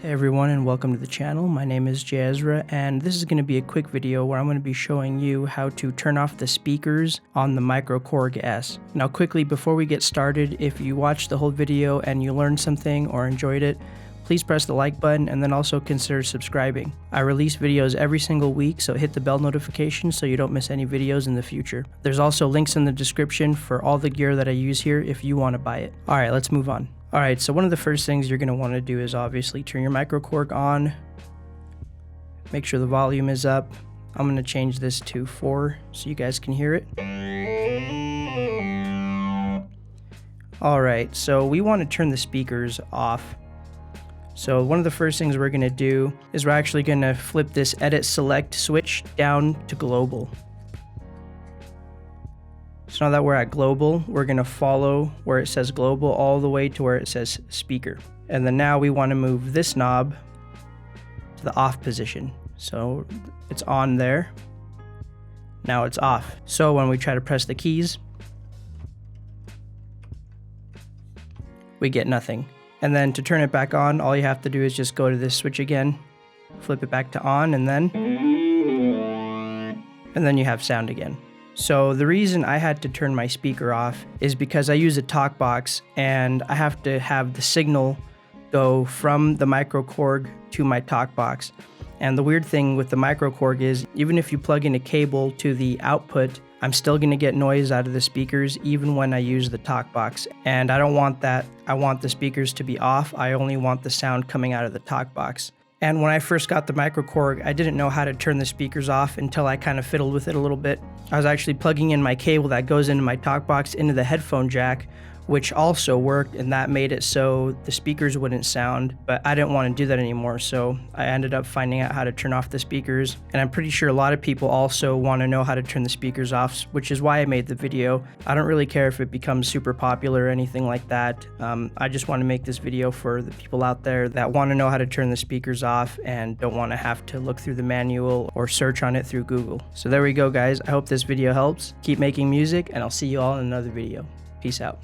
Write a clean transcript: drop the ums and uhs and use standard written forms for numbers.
Hey everyone, and welcome to the channel. My name is Jazra, and this is going to be a quick video where I'm going to be showing you how to turn off the speakers on the MicroKorg S. Now quickly, before we get started, if you watched the whole video and you learned something or enjoyed it, please press the like button and then also consider subscribing. I release videos every single week, so hit the bell notification so you don't miss any videos in the future. There's also links in the description for all the gear that I use here if you want to buy it. Alright, let's move on. Alright, so one of the first things you're going to want to do is obviously turn your MicroKorg on. Make sure the volume is up. I'm going to change this to 4 so you guys can hear it. Alright, so we want to turn the speakers off. So one of the first things we're going to do is we're actually going to flip this edit select switch down to global. So now that we're at global, we're going to follow where it says global all the way to where it says speaker. And then now we want to move this knob to the off position. So it's on there. Now it's off. So when we try to press the keys, we get nothing. And then to turn it back on, all you have to do is just go to this switch again, flip it back to on, and then you have sound again. So the reason I had to turn my speaker off is because I use a talk box and I have to have the signal go from the MicroKorg to my talk box. And the weird thing with the MicroKorg is even if you plug in a cable to the output, I'm still going to get noise out of the speakers even when I use the talk box. And I don't want that. I want the speakers to be off. I only want the sound coming out of the talk box. And when I first got the MicroKorg, I didn't know how to turn the speakers off until I kind of fiddled with it a little bit. I was actually plugging in my cable that goes into my talk box into the headphone jack, which also worked, and that made it so the speakers wouldn't sound, but I didn't want to do that anymore, so I ended up finding out how to turn off the speakers. And I'm pretty sure a lot of people also want to know how to turn the speakers off, which is why I made the video. I don't really care if it becomes super popular or anything like that. I just want to make this video for the people out there that want to know how to turn the speakers off and don't want to have to look through the manual or search on it through Google. So there we go, guys. I hope this video helps. Keep making music, and I'll see you all in another video. Peace out.